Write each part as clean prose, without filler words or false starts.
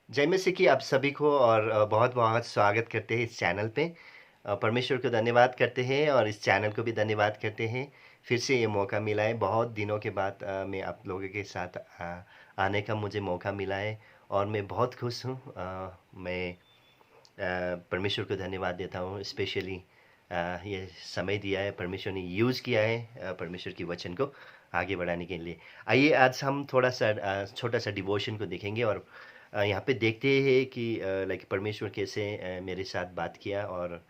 जय मसीह की आप सभी को और बहुत-बहुत स्वागत करते हैं इस चैनल पे। परमेश्वर को धन्यवाद करते हैं और इस चैनल को भी धन्यवाद करते हैं। फिर से ये मौका मिला है, बहुत दिनों के बाद मैं आप लोगों के साथ आने का मुझे मौका मिला है और मैं बहुत खुश हूँ। मैं परमेश्वर को धन्यवाद देता हूँ स्पेशली ये समय दिया है, परमेश्वर ने यूज़ किया है परमेश्वर की वचन को आगे बढ़ाने के लिए। आइए आज हम थोड़ा-सा छोटा-सा डिवोशन को देखेंगे और यहाँ पे देखते हैं कि लाइक परमेश्वर कैसे मेरे साथ बात किया और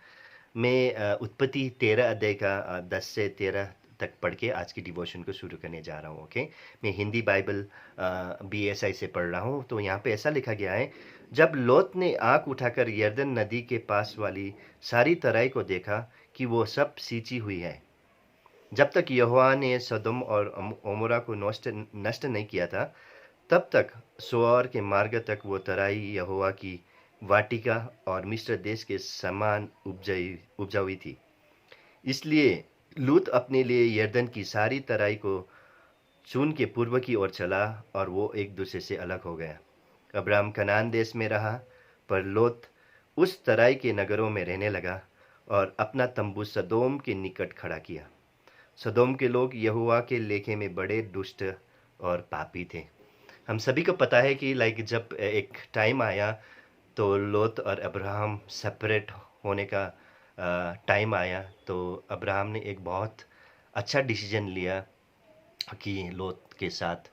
मैं उत्पत्ति 13 अध्याय का 10 से 13 तक पढ़ के आज की डिवोशन को शुरू करने जा रहा हूँ, ओके? मैं हिंदी बाइबल बीएसआई से पढ़ रहा हूँ, तो यहाँ पे ऐसा लिखा गया है, जब लोत ने आँख उठाकर यरदन नदी के पास वाली सारी तराई को देखा कि वो सब सींची हुई है, जब तक यहोवा ने सदोम और अमोरा को नष्ट नष्ट नहीं किया था, तब तक सोअर के मार्ग तक वो तराई यहोवा की वाटिका और मिस्र देश के समान उपजाऊ थी। इसलिए लूत अपने लिए यरदन की सारी तराई को चुन के पूर्व की ओर चला और वो एक दूसरे से अलग हो गया। अब्राम कनान देश में रहा, पर लोत उस तराई के नगरों में रहने लगा और अपना तंबू सदोम के निकट खड़ा किया। सदोम के लोग यहोवा के लेखे में बड़े दुष्ट और पापी थे। हम सभी को पता है कि लाइक जब एक टाइम आया तो लोत और अब्राहम सेपरेट होने का टाइम आया, तो अब्राहम ने एक बहुत अच्छा डिसीजन लिया कि लोत के साथ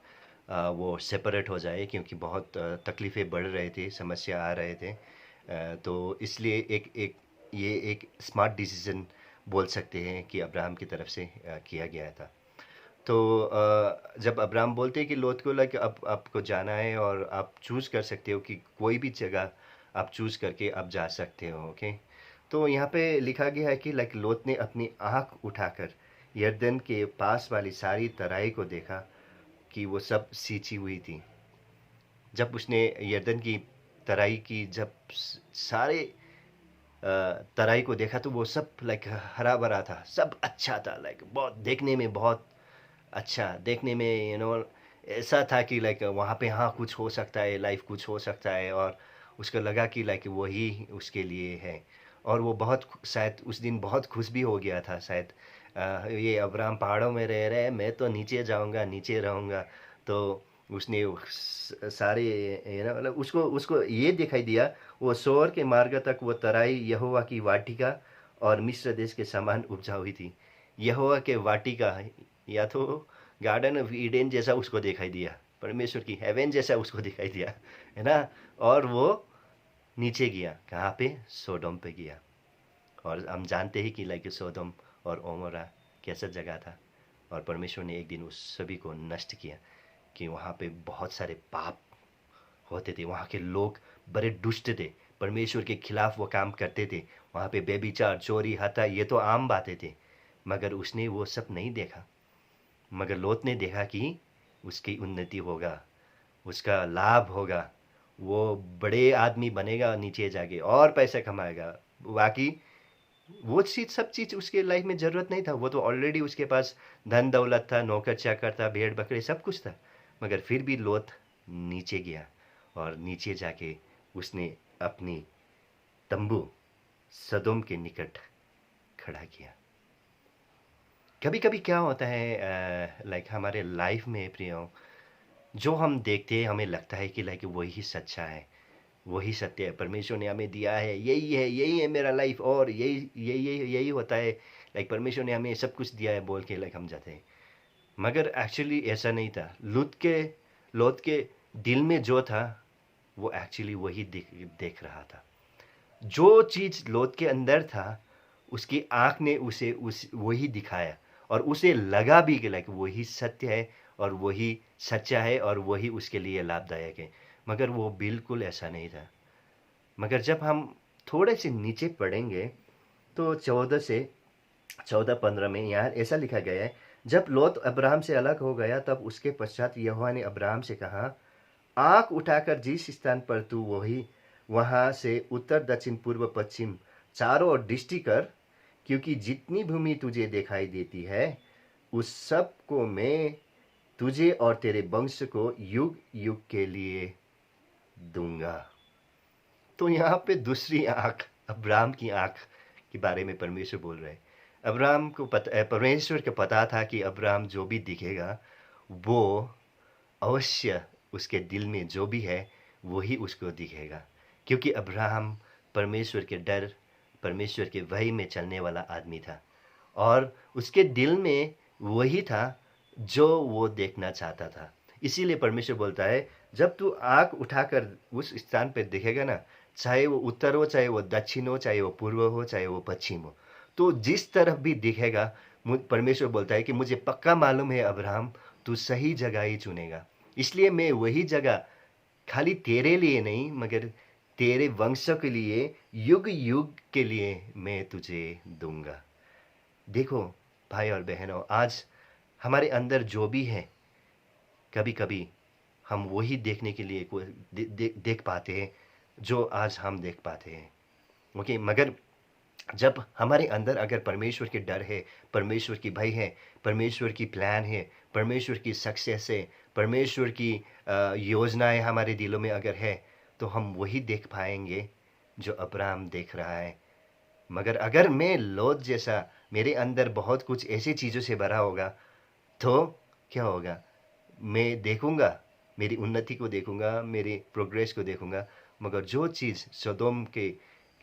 वो सेपरेट हो जाए, क्योंकि बहुत तकलीफ़ें बढ़ रहे थे, समस्या आ रहे थे। तो इसलिए एक एक ये एक स्मार्ट डिसीजन बोल सकते हैं कि अब्राहम की तरफ से किया गया था। तो जब अब्राहम बोलते हैं कि लोत को लाइक अब आपको जाना है और आप चूज़ कर सकते हो कि कोई भी जगह आप चूज़ करके आप जा सकते हो, ओके? तो यहाँ पे लिखा गया है कि लाइक लोत ने अपनी आँख उठाकर यरदन के पास वाली सारी तराई को देखा कि वो सब सींची हुई थी। जब उसने यरदन की तराई की जब सारे तराई को देखा तो वो सब लाइक हरा भरा था, सब अच्छा था, लाइक बहुत देखने में बहुत अच्छा, देखने में ऐसा था कि लाइक वहाँ पे हाँ कुछ हो सकता है, लाइफ कुछ हो सकता है, और उसको लगा कि लाइक वही उसके लिए है। और वो बहुत शायद उस दिन बहुत खुश भी हो गया था शायद। ये अब्राहम पहाड़ों में रह रहे हैं, मैं तो नीचे जाऊंगा, नीचे रहूंगा। तो उसने सारे मतलब उसको उसको ये दिखाई दिया, वो सोर के मार्ग तक वो तराई यहोवा की वाटिका और मिस्र देश के समान उपजाऊ हुई थी। यहोवा के वाटिका या तो गार्डन ऑफ ईडन जैसा उसको दिखाई दिया, परमेश्वर की हेवन जैसा उसको दिखाई दिया, है ना? और वो नीचे गया, कहाँ पे? सोडोम पे गया। और हम जानते हैं कि लाइक सोदोम और ओमोरा कैसा जगह था, और परमेश्वर ने एक दिन उस सभी को नष्ट किया कि वहाँ पे बहुत सारे पाप होते थे, वहाँ के लोग बड़े दुष्ट थे, परमेश्वर के खिलाफ वो काम करते थे। वहाँ पे बेबिचार, चोरी, हत्या ये तो आम बातें थे, मगर उसने वो सब नहीं देखा। मगर लोत ने देखा कि उसकी उन्नति होगा, उसका लाभ होगा, वो बड़े आदमी बनेगा, नीचे जाके और पैसे कमाएगा। बाकी वो चीज़ सब चीज़ उसके लाइफ में ज़रूरत नहीं था, वो तो ऑलरेडी उसके पास धन दौलत था, नौकर चाकर था, भेड़ बकरे सब कुछ था। मगर फिर भी लोत नीचे गया और नीचे जाके उसने अपनी तंबू सदोम के निकट खड़ा किया। कभी कभी क्या होता है लाइक हमारे लाइफ में प्रियो, जो हम देखते हैं हमें लगता है कि लाइक वही सच्चा है, वही सत्य है, परमेश्वर ने हमें दिया है, यही है मेरा लाइफ, और यही यही यही यही होता है। लाइक परमेश्वर ने हमें सब कुछ दिया है बोल के लाइक हम जाते हैं। मगर एक्चुअली ऐसा नहीं था। लोत के दिल में जो था वो एक्चुअली वही देख देख रहा था। जो चीज़ लोत के अंदर था, उसकी आँख ने उसे उस वही दिखाया, और उसे लगा भी कि लाइक वही सत्य है और वही सच्चा है और वही उसके लिए लाभदायक है। मगर वो बिल्कुल ऐसा नहीं था। मगर जब हम थोड़े से नीचे पढ़ेंगे तो 14 से 15 में यहाँ ऐसा लिखा गया है, जब लोत अब्राहम से अलग हो गया तब उसके पश्चात यहोवा ने अब्राहम से कहा, आँख उठाकर जिस स्थान पर तू वही वहाँ से उत्तर दक्षिण पूर्व पश्चिम चारों ओर दृष्टि कर, क्योंकि जितनी भूमि तुझे दिखाई देती है उस सब को मैं तुझे और तेरे वंश को युग युग के लिए दूंगा। तो यहाँ पे दूसरी आँख, अब्राहम की आँख के बारे में परमेश्वर बोल रहे हैं। अब्राहम को पता, परमेश्वर को पता था कि अब्राहम जो भी दिखेगा वो अवश्य उसके दिल में जो भी है वही उसको दिखेगा, क्योंकि अब्राहम परमेश्वर के डर, परमेश्वर के वही में चलने वाला आदमी था और उसके दिल में वही था जो वो देखना चाहता था। इसीलिए परमेश्वर बोलता है, जब तू आँख उठाकर उस स्थान पे देखेगा ना, चाहे वो उत्तर हो, चाहे वो दक्षिण हो, चाहे वो पूर्व हो, चाहे वो पश्चिम हो, तो जिस तरफ भी दिखेगा, परमेश्वर बोलता है कि मुझे पक्का मालूम है अब्राहम, तू सही जगह ही चुनेगा। इसलिए मैं वही जगह खाली तेरे लिए नहीं मगर तेरे वंश के लिए, युग युग के लिए मैं तुझे दूंगा। देखो भाई और बहनों, आज हमारे अंदर जो भी है, कभी कभी हम वही देखने के लिए देख पाते हैं जो आज हम देख पाते हैं। ओके, मगर जब हमारे अंदर अगर परमेश्वर के डर है, परमेश्वर की भय है, परमेश्वर की प्लान है, परमेश्वर की सक्सेस है, परमेश्वर की योजनाएं हमारे दिलों में अगर है, तो हम वही देख पाएंगे जो अब्राहम देख रहा है। मगर अगर मैं लोथ जैसा, मेरे अंदर बहुत कुछ ऐसी चीज़ों से भरा होगा, तो क्या होगा? मैं देखूंगा, मेरी उन्नति को देखूंगा, मेरी प्रोग्रेस को देखूंगा, मगर जो चीज़ सदोम के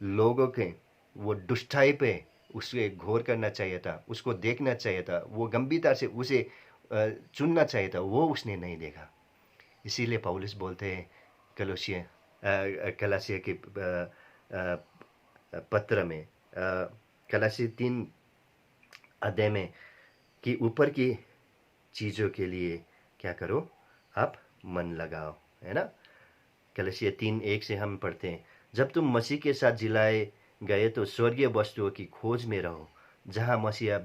लोगों के वो दुष्टाई पे उसे घोर करना चाहिए था, उसको देखना चाहिए था, वो गंभीरता से उसे चुनना चाहिए था, वो उसने नहीं देखा। इसीलिए पौलुस बोलते हैं कलसिया के पत्र में, कलसी 3 अध्याय में, कि ऊपर की चीज़ों के लिए क्या करो, आप मन लगाओ, है ना। कलसिया 3:1 से हम पढ़ते हैं, जब तुम मसीह के साथ जिलाए गए तो स्वर्गीय वस्तुओं की खोज में रहो, जहाँ मसीहा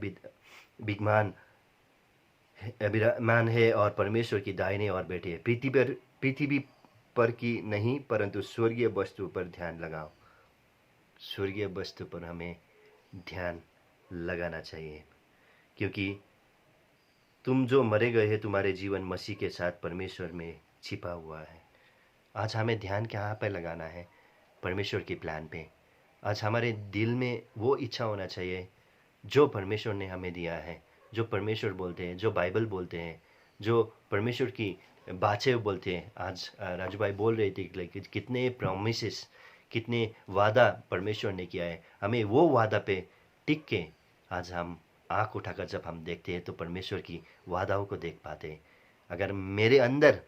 विराजमान है और परमेश्वर की दाहिने ओर बैठे है। पृथ्वी पर की नहीं परंतु स्वर्गीय वस्तु पर ध्यान लगाओ। स्वर्गीय वस्तु पर हमें ध्यान लगाना चाहिए, क्योंकि तुम जो मरे गए हैं, तुम्हारे जीवन मसीह के साथ परमेश्वर में छिपा हुआ है। आज हमें ध्यान कहाँ पर लगाना है? परमेश्वर के प्लान पे। आज हमारे दिल में वो इच्छा होना चाहिए जो परमेश्वर ने हमें दिया है, जो परमेश्वर बोलते हैं, जो बाइबल बोलते हैं, जो परमेश्वर की बातें बोलते हैं। आज राजू भाई बोल रहे थे कि कितने प्रॉमिसेस, कितने वादा परमेश्वर ने किया है, हमें वो वादा पे टिक के आज हम आँख उठाकर जब हम देखते हैं तो परमेश्वर की वादाओं को देख पाते हैं। अगर मेरे अंदर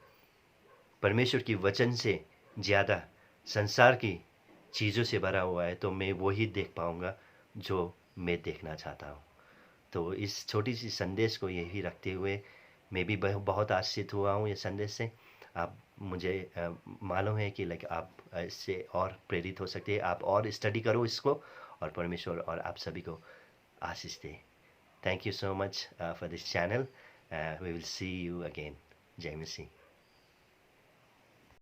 परमेश्वर की वचन से ज़्यादा संसार की चीज़ों से भरा हुआ है, तो मैं वही देख पाऊँगा जो मैं देखना चाहता हूँ। तो इस छोटी सी संदेश को यही रखते हुए मैं भी बहुत आश्चर्य हुआ हूँ ये संदेश से। आप मुझे मालूम है कि आप इससे और प्रेरित हो सकते हैं, आप और स्टडी करो इसको, और परमेश्वर और आप सभी को आशीष दे। Thank you so much for this channel. We will see you again. जय मसीह।